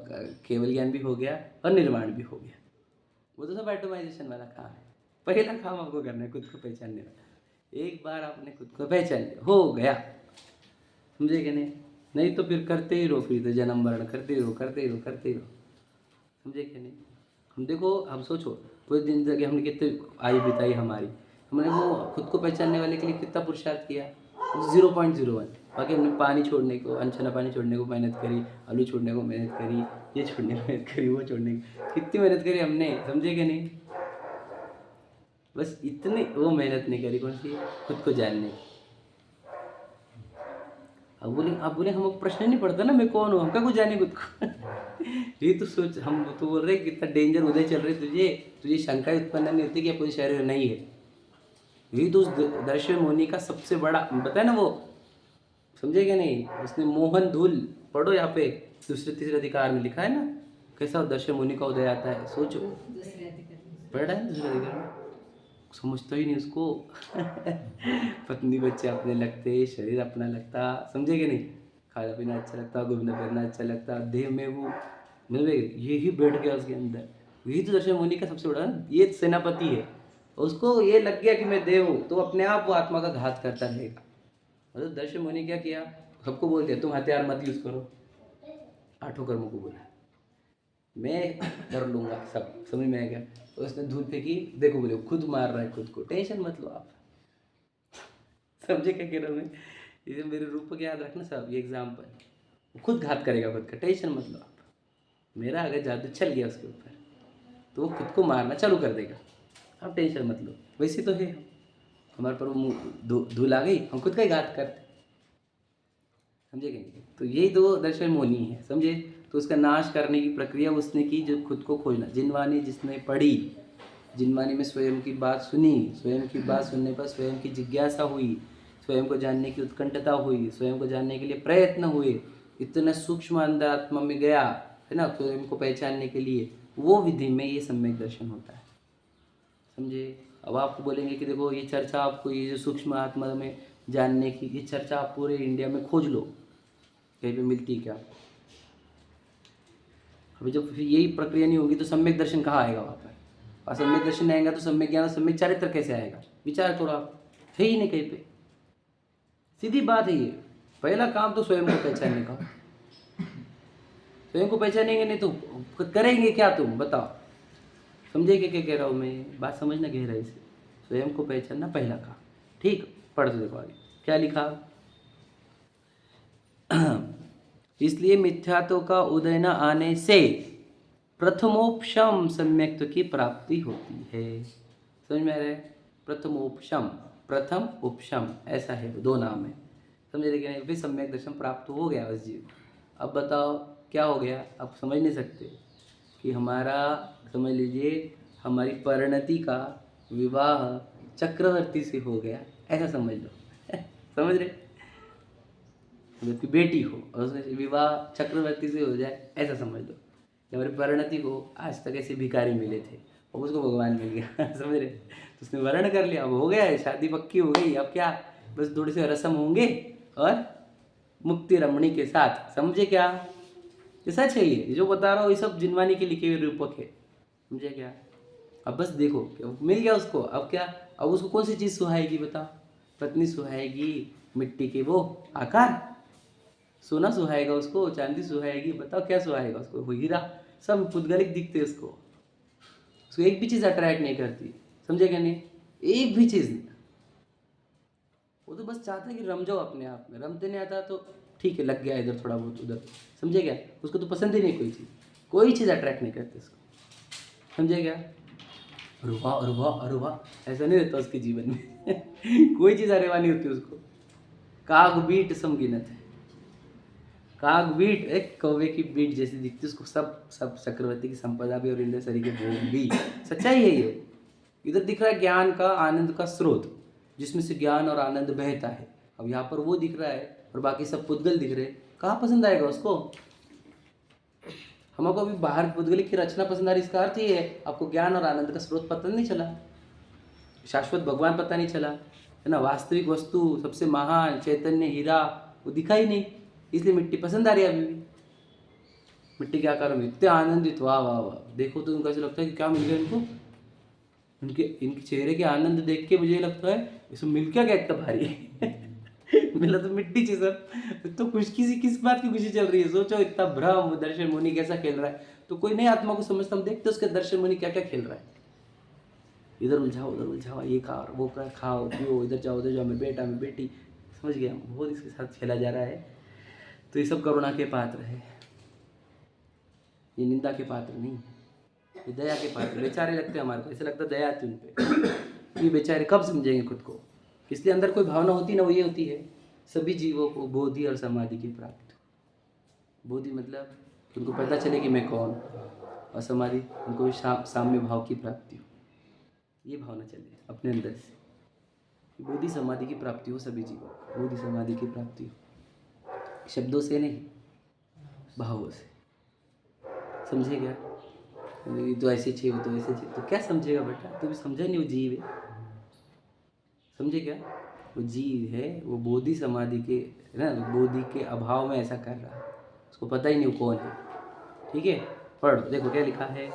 केवल ज्ञान भी हो गया और निर्माण भी हो गया। वो तो सब ऑटोमाइजेशन वाला काम है। पहला काम आपको करना है खुद को पहचानने वाला। एक बार आपने खुद को पहचान लिया, हो गया, समझे कि नहीं? नहीं तो फिर करते ही रहो, फिर तो जन्म मरण करते ही रहो, करते ही रहो, करते ही रहो, समझे कि नहीं? हम देखो, हम सोचो पूरी जिंदगी हमने कितनी आयु बिताई हमारी, हमने वो खुद को पहचानने वाले के लिए कितना पुरुषार्थ किया, 0.01। बाकी हमने पानी छोड़ने को, अनछना पानी छोड़ने को मेहनत करी, आलू छोड़ने को मेहनत करी, ये छोड़ने को मेहनत करी, वो छोड़ने की कितनी मेहनत करी हमने, समझे कि नहीं? बस इतनी वो मेहनत नहीं करी, कौन सी, खुद को जानने की। अब बोले हमको प्रश्न नहीं पड़ता ना मैं कौन हूँ, हम क्या कुछ जाने खुद को ये तो सोच, हम तो बोल रहे कितना डेंजर उदय चल रही तुझे शंका उत्पन्न नहीं होती कि कोई शरीर नहीं है। यही तो उस दर्शन मुनि का सबसे बड़ा बताया ना वो, समझे क्या नहीं? उसने मोहन धूल पढ़ो यहाँ पे दूसरे तीसरे अधिकार में लिखा है ना, कैसा दर्शन मुनि का उदय आता है, सोचो। दूसरे अधिकारी पढ़ रहा है दूसरे अधिकार में, समझता ही नहीं उसको पत्नी बच्चे अपने लगते, शरीर अपना लगता, समझे कि नहीं? खाना पीना अच्छा लगता, घूमना फिरना अच्छा लगता, देह में वो मतलब यही बैठ गया उसके अंदर। यही तो दर्शन मुनि का सबसे बड़ा ना, ये सेनापति है, उसको ये लग गया कि मैं देव हूँ, तो अपने आप वो आत्मा का घात करता रहेगा। मतलब दर्शन मुनि क्या किया, सबको बोल दिया तुम हथियार मत यूज करो, 8 कर्मों को बोला मैं कर लूँगा सब, समझ में आ गया? तो उसने धूल फेंकी, देखो बोले खुद मार रहा है खुद को, टेंशन मत लो आप समझे क्या कह रहा हूँ मैं? इसे मेरे रूप को याद रखना सब, ये एग्जाम्पल, खुद घात करेगा खुद का, टेंशन मत लो आप। मेरा अगर जादू चल गया उसके ऊपर तो वो खुद को मारना चालू कर देगा, आप टेंशन मत लो। वैसे तो है हमारे पर वो धूल आ गई, हम खुद का ही घात करते, समझे कि नहीं? तो यही तो दर्शन मुनि है, समझे? तो उसका नाश करने की प्रक्रिया उसने की, जो खुद को खोजना। जिनवाणी जिसने पढ़ी, जिनवाणी में स्वयं की बात सुनी, स्वयं की बात सुनने पर स्वयं की जिज्ञासा हुई, स्वयं को जानने की उत्कंठता हुई, स्वयं को जानने के लिए प्रयत्न हुए, इतना सूक्ष्म अंदर आत्मा में गया है ना स्वयं को पहचानने के लिए, वो विधि में ये सम्यक दर्शन होता है, समझे? अब आपको बोलेंगे कि देखो ये चर्चा आपको, ये जो सूक्ष्म आत्मा में जानने की ये चर्चा आप पूरे इंडिया में खोज लो, कहीं पे मिलती क्या? अभी जब फिर यही प्रक्रिया नहीं होगी तो सम्यक दर्शन कहाँ आएगा वहाँ पर? और सम्यक दर्शन नहीं आएगा तो सम्यक ज्ञान, सम्यक चारित्र कैसे आएगा? विचार थोड़ा, है ही नहीं कहीं पे। सीधी बात है ये। पहला काम तो स्वयं को पहचानने का। स्वयं को पहचानेंगे नहीं तो करेंगे क्या तुम बताओ? समझेंगे क्या कह रहा हूँ मैं? बात समझना गहराई से। स्वयं को पहचानना पहला काम। ठीक, पढ़ तो देखो आगे क्या लिखा। इसलिए मिथ्यात्व का उदय न आने से प्रथमोपशम सम्यक्त्व की प्राप्ति होती है। समझ में आ रहा है? प्रथमोपशम, प्रथम उपशम, ऐसा है, दो नाम है। समझ रहे क्या? फिर सम्यक दर्शन प्राप्त हो गया उस जीव। अब बताओ क्या हो गया? आप समझ नहीं सकते कि हमारा, समझ लीजिए हमारी परिणति का विवाह चक्रवर्ती से हो गया, ऐसा समझ लो। समझ रहे? मतलब कि बेटी हो और उसमें विवाह चक्रवर्ती से हो जाए, ऐसा समझ लो। कि हमारी परिणति को आज तक ऐसे भिखारी मिले थे और उसको भगवान मिल गया। समझ रहे? तो उसने वर्ण कर लिया, अब हो गया है, शादी पक्की हो गई। अब क्या, बस थोड़े से रस्म होंगे और मुक्ति रमणी के साथ। समझे क्या? ये सच है, ये जो बता रहा हूँ ये सब जिनवानी के लिखे हुए रूपक है। समझे क्या? अब बस देखो मिल गया उसको। अब क्या, अब उसको कौन सी चीज़ सुहाएगी बताओ? पत्नी सुहाएगी, मिट्टी के वो आकार, सोना सुहाएगा उसको, चांदी सुहाएगी, बताओ क्या सुहाएगा उसको? वो हीरा, सब पुद्गलिक दिखते उसको एक भी चीज़ अट्रैक्ट नहीं करती। समझे क्या? नहीं, एक भी चीज़ नहीं। वो तो बस चाहता है कि रम जाओ अपने आप में। रमते नहीं आता तो ठीक है, लग गया इधर थोड़ा बहुत उधर। समझे क्या? उसको तो पसंद ही नहीं कोई चीज़ अट्रैक्ट नहीं करती उसको। समझे क्या? अरे वाह अरे वाह अरे वाह, ऐसा नहीं रहता उसके जीवन में। कोई चीज़ अरे वाह नहीं होती उसको। काग बीट समगिनत है, काग बीट एक कौवे की बीट जैसी दिखती उसको। सब चक्रवर्ती की संपदा भी और इंद्र शरी के भोग भी। सच्चाई है ये। इधर दिख रहा है ज्ञान का, आनंद का स्रोत, जिसमें से ज्ञान और आनंद बहता है। अब यहाँ पर वो दिख रहा है और बाकी सब पुद्गल दिख रहे हैं। कहाँ पसंद आएगा उसको? हमको अभी बाहर पुद्गलिक की रचना पसंद आ रही, इसका अर्थ ये है आपको ज्ञान और आनंद का स्रोत पता नहीं चला, शाश्वत भगवान पता नहीं चला, है ना? वास्तविक वस्तु, सबसे महान चैतन्य हीरा वो दिखा ही नहीं, इसलिए मिट्टी पसंद आ रही है अभी भी। मिट्टी के आकार में इतने आनंदित, वाह वाह वाह। देखो तो उनको ऐसा लगता है कि क्या मिल गया इनको। इनके चेहरे के आनंद देख के मुझे लगता है इसमें मिल क्या इतना भारी। मिला तो मिट्टी चीज। तो किस बात की खुशी चल रही है? सोचो, इतना भ्रम, दर्शन मुनि कैसा खेल रहा है। तो कोई नई आत्मा को समझता, हम देखते उसके दर्शन मुनि क्या क्या खेल रहा है। इधर उलझाओ उधर उलझाओ, ये खा वो कर, खाओ पियो, इधर जाओ उधर जाओ, मैं बेटा मैं बेटी। समझ गया? बहुत इसके साथ खेला जा रहा है। तो ये सब करुणा के पात्र है, ये निंदा के पात्र नहीं, ये दया के पात्र। बेचारे लगते हैं हमारे को, ऐसा लगता है दया आती उन पे। ये बेचारे कब समझेंगे खुद को? इसलिए अंदर कोई भावना होती ना, वो ये होती है सभी जीवों को बोधि और समाधि की प्राप्ति। बोधि मतलब उनको पता चले कि मैं कौन, और समाधि उनको साम्य भाव की प्राप्ति हो। ये भावना चले अपने अंदर से, बोधि समाधि की प्राप्ति हो सभी जीवों को, बोधि समाधि की प्राप्ति हो, शब्दों से नहीं भावों से। समझे क्या? ये तो ऐसे चाहिए, वो तो ऐसे चाहिए, तो क्या समझेगा बेटा? तो भी समझा नहीं, वो जीव है। समझे क्या? वो जीव है, वो बोधि समाधि के, है ना, बोधि के अभाव में ऐसा कर रहा है, उसको पता ही नहीं वो कौन है। ठीक है, पढ़ देखो क्या लिखा है।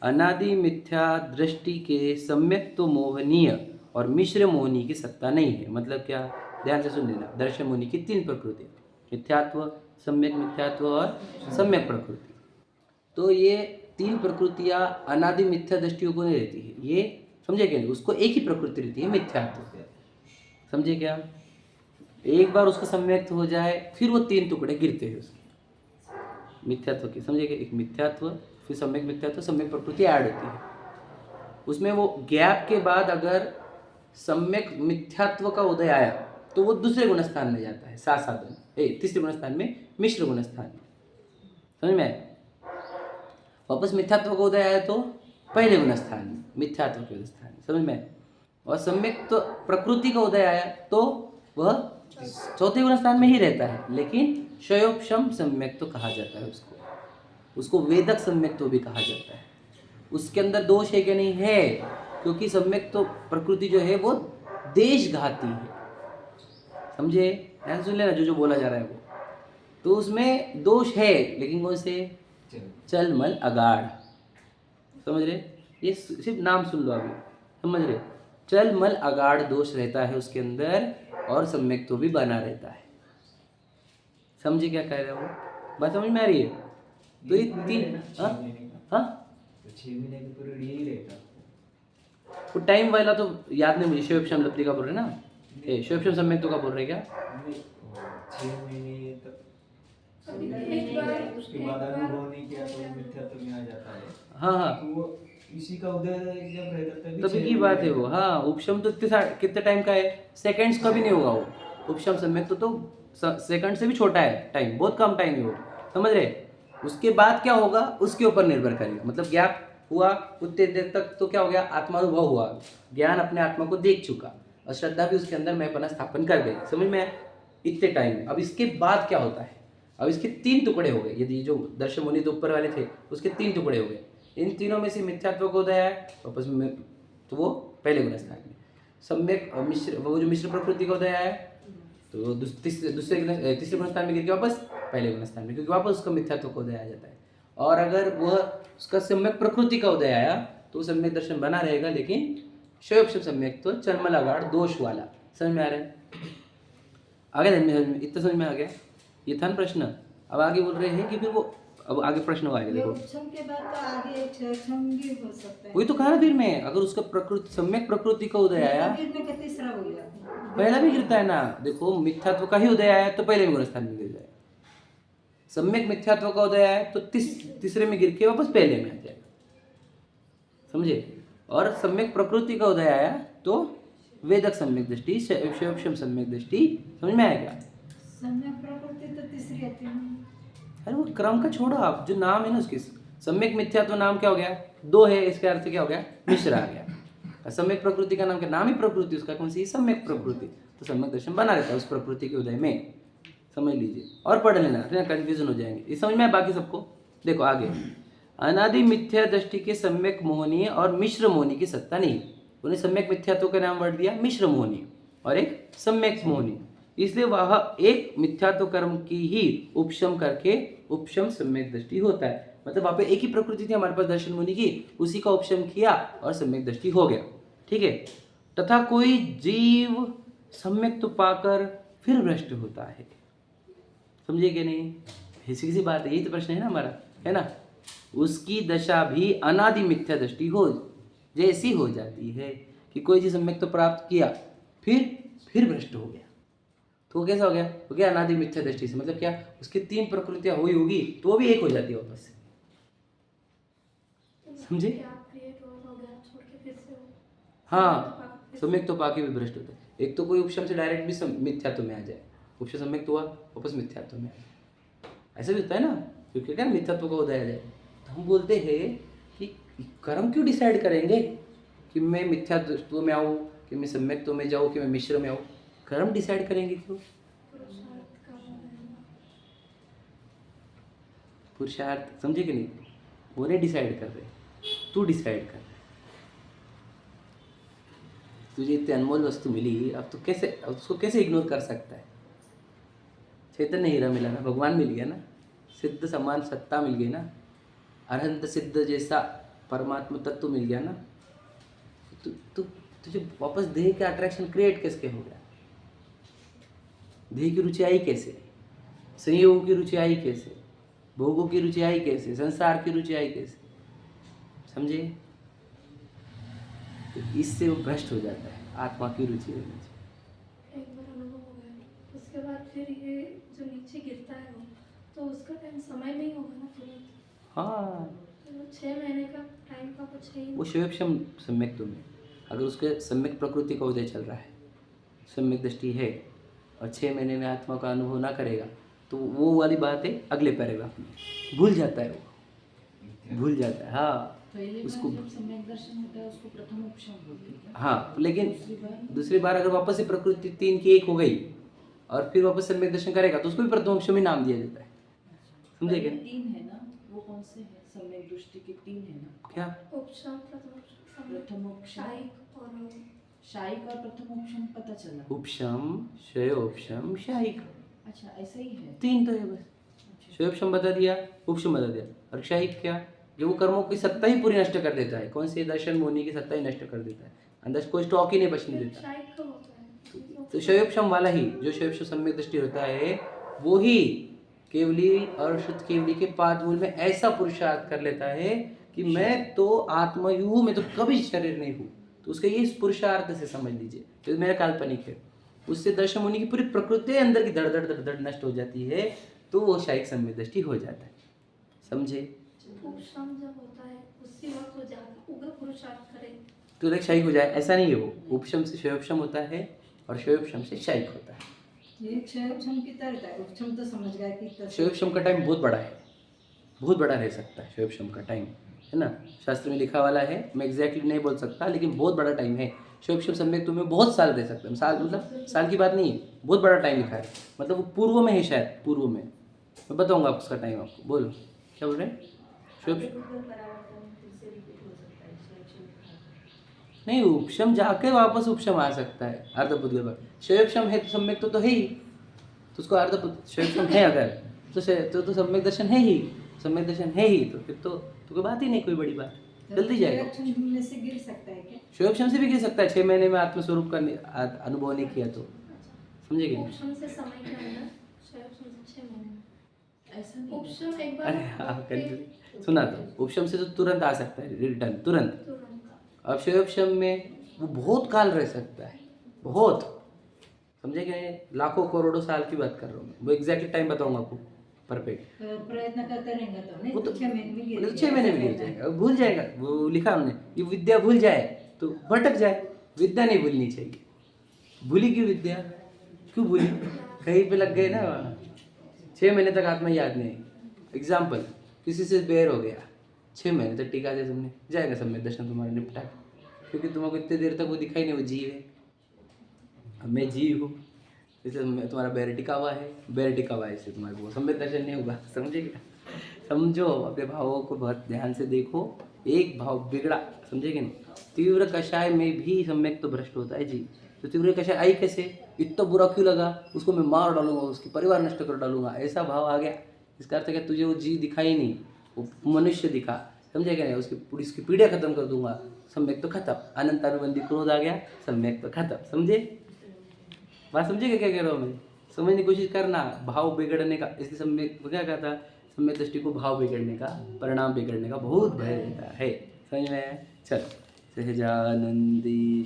अनादि मिथ्या दृष्टि के सम्यक तो मोहनीय और मिश्र मोहनी की सत्ता नहीं है। मतलब क्या? ध्यान से सुन लेना। दर्शन मोहनी की तीन प्रकृति, मिथ्यात्व, सम्यक मिथ्यात्व और सम्यक प्रकृति। तो ये तीन प्रकृतियाँ अनादि मिथ्या दृष्टियों को नहीं रहती है। ये समझे क्या? नहीं, उसको एक ही प्रकृति रहती है, मिथ्यात्व। समझे क्या? एक बार उसका सम्यक्त हो जाए फिर वो तीन टुकड़े गिरते हैं उसके मिथ्यात्व के। समझे क्या? एक मिथ्यात्व, फिर सम्यक मिथ्यात्व, सम्यक प्रकृति ऐड होती है उसमें। वो गैप के बाद अगर सम्यक मिथ्यात्व का उदय आया तो वो दूसरे गुणस्थान में जाता है, साधन तीसरे गुणस्थान में, मिश्र गुणस्थान में। समझ में आया? वापस मिथ्यात्व का उदय आया तो पहले गुणस्थान में, मिथ्यात्व के गुणस्थान में। समझ में? और सम्यक तो प्रकृति का उदय आया तो वह चौथे गुणस्थान में ही रहता है, लेकिन क्षयोपशम सम्यक तो कहा जाता है उसको वेदक सम्यक तो भी कहा जाता है। उसके अंदर दोष है कि नहीं? है, क्योंकि सम्यक तो प्रकृति जो है वो देशघाती है। समझे? ऐसा सुन लेना जो बोला जा रहा है वो। तो उसमें दोष है, लेकिन कौन से? चल मल अगाड़। समझ रहे? ये सिर्फ नाम सुन लो अभी, समझ रहे? चल मल अगाड़ दोष रहता है उसके अंदर, और सम्यक तो भी बना रहता है। समझे क्या कह रहा हूँ? बात समझ में आ रही है? तो ये तीन, हाँ हाँ, 6 महीने के पीरियड यही रहता। वो टाइम वाला तो याद नहीं मुझे। शिवक्षम लब्धि का बोल रहे ना, ए शिवक्षम सम्यक तो का बोल रहे क्या? 6 महीने तक एक बार उसके बाद अनुभव नहीं किया तो मिथ्यात्व में आ जाता है। हाँ हाँ, तो वो इसी का उदय जब रहता है तभी की बात है वो। हाँ, उपशम तो कितने टाइम का है? सेकंड्स का भी नहीं होगा वो। उपशम सम्यक तो सेकंड से भी छोटा है टाइम, बहुत कम टाइम है वो। समझ रहे? उसके बाद क्या होगा उसके ऊपर निर्भर करेगा। मतलब गैप हुआ उतने देर तक तो क्या हो गया? आत्मानुभव हुआ, ज्ञान अपने आत्मा को देख चुका, और श्रद्धा भी उसके अंदर मैं अपना स्थापन कर गई। समझ में आया? इतने टाइम में। अब इसके बाद क्या होता है? अब इसके 3 टुकड़े हो गए। यदि जो दर्शन मुनि तो ऊपर वाले थे उसके 3 टुकड़े हो गए। इन तीनों में से मिथ्यात्व को उदय है वापस में, तो वो पहले गुण स्थान में। सम्यक मिश्र, वो जो मिश्र प्रकृति का उदय है तो तीसरे गुण स्थान में गिर के वापस पहले गुण स्थान में, क्योंकि वापस उसका मिथ्यात्व को उदय आ जाता है। और अगर वह उसका सम्यक प्रकृति का उदय आया तो सम्यक दर्शन बना रहेगा, लेकिन शयोक्षम सम्यक तो चलमल अगाड़ दोष वाला। समझ में आ रहा है? आगे इतना समझ में आ गया? ये था ना प्रश्न। अब आगे बोल रहे हैं कि फिर वो, अब आगे प्रश्न आएगा, ये देखो। उपशम के बाद तो आगे क्षम भी हो सकता है। वही तो कहा ना, फिर मैं अगर उसका प्रकृति सम्यक प्रकृति का उदय आया, गिरने का तीसरा हो गया। पहला भी गिरता है ना। देखो, मिथ्यात्व का ही उदय आया तो पहले में गुण स्थान में गिर जाए। सम्यक मिथ्यात्व का उदय आया तो तीसरे में गिर के वापस पहले में आ जाएगा। समझे? और सम्यक प्रकृति का उदय आया तो वेदक सम्यक दृष्टि, शयोक्षम सम्यक दृष्टि। समझ में आया क्या? सम्यक प्रकृति तो तीसरी आती है। अरे वो क्रम का छोड़ो आप, जो नाम है ना उसकी। सम्यक मिथ्यात्व नाम क्या हो गया? 2 है, इसका अर्थ क्या हो गया? मिश्र आ गया। और सम्यक प्रकृति का नाम क्या? नाम ही प्रकृति उसका, कौन सी? सम्यक प्रकृति। तो सम्यक दर्शन बना रहता है उस प्रकृति के उदय में। समझ लीजिए और पढ़ लेना, कंफ्यूजन हो जाएंगे। ये समझ में आया बाकी सबको? देखो आगे, अनादि मिथ्या दृष्टि के सम्यक मोहनीय और मिश्र मोहनी की सत्ता नहीं। उन्हें सम्यक मिथ्यात्व का नाम वर्ड दिया मिश्र मोहनी, और एक सम्यक मोहनी। इसलिए वह एक मिथ्यात्व कर्म की ही उपशम करके उपशम सम्यक दृष्टि होता है। मतलब वहाँ पे एक ही प्रकृति थी हमारे पास दर्शन मुनि की, उसी का उपशम किया और सम्यक दृष्टि हो गया। ठीक है? तथा कोई जीव सम्यक तो पाकर फिर भ्रष्ट होता है। समझे कि नहीं? ऐसी किसी बात है, यही तो प्रश्न है ना हमारा, है ना? उसकी दशा भी अनादि मिथ्या दृष्टि हो जैसी हो जाती है कि कोई चीज सम्यक तो प्राप्त किया फिर भ्रष्ट हो गया। तो वो कैसा हो गया? हो गया अनादि मिथ्या दृष्टि से। मतलब क्या? उसकी 3 प्रकृतियां हुई होगी तो वो भी एक हो जाती है वापस से। समझे? क्रिएट हो गया, छोड़ के फिर से वो हाँ, सम्यक तो पाके भी भ्रष्ट होता है। एक तो कोई उपशम से डायरेक्ट भी मिथ्यात्व में आ जाए, उपशम सम्यक तो हुआ वापस मिथ्यात्व में आ जाए। ऐसा भी होता है ना, क्योंकि क्या मिथ्यात्व का उदय आ जाए। तो हम बोलते हैं कि कर्म क्यों डिसाइड करेंगे कि मैं मिथ्यात्व में आऊँ, कि मैं सम्यक्त्व में जाऊँ, कि मैं मिश्र में आऊँ? कर्म डिसाइड करेंगे क्यों? पुरुषार्थ, समझे कि नहीं? वो नहीं डिसाइड कर रहे, तू डिसाइड कर। तुझे इतनी अनमोल वस्तु मिली, अब तू कैसे, अब उसको कैसे इग्नोर कर सकता है? चैतन्य हीरा मिला ना, भगवान मिल गया ना, सिद्ध समान सत्ता मिल गई ना, अनंत सिद्ध जैसा परमात्मा तत्व मिल गया ना। तुझे वापस देह का अट्रैक्शन क्रिएट कैसे हो गया? देह की रुचि आई कैसे? संयोगों की रुचि आई कैसे? भोगों की रुचि आई कैसे? संसार की रुचि आई कैसे? समझे? तो इससे वो भ्रष्ट हो जाता है, आत्मा की रुचि रहनी चाहिए। एक बार अनुभव हो गया, उसके बाद फिर ये जो नीचे गिरता है वो, तो उसका टाइम समय नहीं होगा ना तुरंत। हाँ, तो 6 महीने का टाइम का कुछ है ही वो नहीं। शिवक्षम सम्यक में अगर उसके सम्यक प्रकृति का उदय चल रहा है, सम्यक दृष्टि है, और 6 महीने में आत्मा का अनुभव ना करेगा, तो वो वाली बात है अगले पैराग्राफ में, भूल जाता है वो, भूल जाता है। हाँ, पहले उसको, बार जब सम्यक दर्शन होता है उसको प्रथम उपशम बोलते हैं। हाँ, लेकिन दूसरी बार अगर वापस से प्रकृति 3 की 1 हो गई और फिर वापस सम्यक दर्शन करेगा तो उसको भी प्रथमोपशम ही नाम दिया जाता है। समझे क्या? 3 है ना, वो कौन से है? सम्यक दृष्टि के 3 है ना। क्या? उपशम, प्रथमोपशम, प्रथमोपशम, शायिक और शायिक और प्रथमोपशम पता चला। उपशम, शयोपशम, शायिक, अच्छा, ऐसा ही है। 3 तो है बस। शोयक्षम बता दिया, उपशम बता दिया। और क्षयिक क्या, जो वो कर्मों की सत्ता ही पूरी नष्ट कर देता है। कौन से दर्शन मुनि की सत्ता ही नष्ट कर देता है, अंदर से कोई स्टॉक ही नहीं बचने देता। शायद कब होता है तो शोयक्षम वाला ही, जो शोयक्षम सम्यक दृष्टि होता है, वो ही केवली और शुद्ध केवली के पाद मूल में ऐसा पुरुषार्थ कर लेता है कि मैं तो आत्मा ही हूँ, मैं तो कभी शरीर नहीं हूँ। तो उसका ये पुरुषार्थ से समझ लीजिए, तो मेरा काल्पनिक है। उससे दर्शन मुनि की पूरी प्रकृति अंदर की धड़ धड़ धड़ धड़ नष्ट हो जाती है, तो वो शायद सम्यक दृष्टि हो जाता है। समझे? उपशम जब होता है उसी वक्त वो ज्यादा उग्र पुरुषार्थ करे तो देख शायिक हो जाए, ऐसा नहीं है। वो उपशम से शोयक्षम होता है और शोयक्षम से शायिक होता है। ये क्षयक्षम की तरह का है, उपक्षम तो समझ गया कि शोयक्षम का टाइम बहुत बड़ा है, बहुत बड़ा रह सकता है शोयक्षम का टाइम, है ना। शास्त्र में लिखा वाला है, मैं एग्जैक्टली नहीं बोल सकता, लेकिन बहुत बड़ा टाइम है। शोयक्षम सम्यक तुम्हें बहुत साल दे सकता है। साल मतलब साल की बात नहीं है, बहुत बड़ा टाइम लिखा है। मतलब वो पूर्व में है, शायद पूर्व में। मैं बताऊंगा उसका टाइम आपको। बोलो क्या बोल रहे हैं? शोयक्षम नहीं, उपशम जाके वापस उपशम आ सकता है अर्धपुत के बाद। शोयक्षम है तो सम्यक तो है ही, तो उसको अर्धपुत शोयक्षम है अगर तो सम्यक दर्शन है ही, सम्यक दर्शन है ही, तो फिर तो कोई बात ही नहीं, कोई बड़ी बात, जल्दी जाएगा। क्षयक्षम में से गिर सकता है क्या? शोयक्षम से भी गिर सकता है, 6 महीने में आत्मस्वरूप का अनुभव नहीं किया तो। समझे कि नहीं? उपशम से समय के अंदर शोयक्षम से 6 महीने ऐसा नहीं उपशम एक बार अरे हाँ, सुना तो उपशम से तो तुरंत आ सकता है रिटर्न, तुरंत। तुरंत अब शोयक्षम में वो बहुत काल रह सकता है, बहुत। समझे क्या? लाखों करोड़ों साल की बात कर रहा हूँ मैं, वो एग्जैक्टली टाइम बताऊंगा आपको परफेक्ट। प्रयत्न करते रहेंगे तो नहीं वो तो तो 6 महीने में गिर मतलब 6 महीने में गिर जाएगा, भूल जाएगा। वो लिखा उन्होंने, ये विद्या भूल जाए तो भटक जाए। विद्या नहीं भूलनी चाहिए। भूली क्यों विद्या, क्यों भूली? कहीं पे लग गए ना, 6 महीने तक आत्मा याद नहीं। एग्जाम्पल, किसी से बेर हो गया, 6 महीने तक टीका दे तुमने, जाएगा सम्यक दर्शन तुम्हारा निपटा, क्योंकि तुमको इतनी देर तक वो दिखाई नहीं, वो जीव है। अब मैं जीव हूँ, इसलिए तुम्हारा बैर टिका हुआ है, बैर टिका हुआ है, इससे तुम्हारे को सम्यक दर्शन नहीं होगा। समझे क्या? समझो, अपने भावों को बहुत ध्यान से देखो। एक भाव बिगड़ा, समझे कि नहीं? तीव्र कषाय में भी सम्यक तो भ्रष्ट होता है जी। तो तीव्र कषाय आई कैसे? इतना बुरा क्यों लगा, उसको मैं मार डालूंगा, उसकी परिवार नष्ट कर डालूंगा, ऐसा भाव आ गया। इसका अर्थ क्या, तुझे वो जीव दिखाई नहीं, वो मनुष्य दिखा। समझे क्या नहीं? उसकी पीड़ा खत्म कर दूंगा, सम्यक तो खत्म। अनंतानुबंधी क्रोध आ गया, सम्यक तो खत्म। समझे बात? समझे क्या कह रहा हूँ मैं? समझने की कोशिश करना। भाव बिगड़ने का, इसलिए सम्यक क्या कहता, सम्यक दृष्टि को भाव बिगड़ने का, परिणाम बिगड़ने का बहुत भय रहता है। समझ में आया? चल सहजानंदी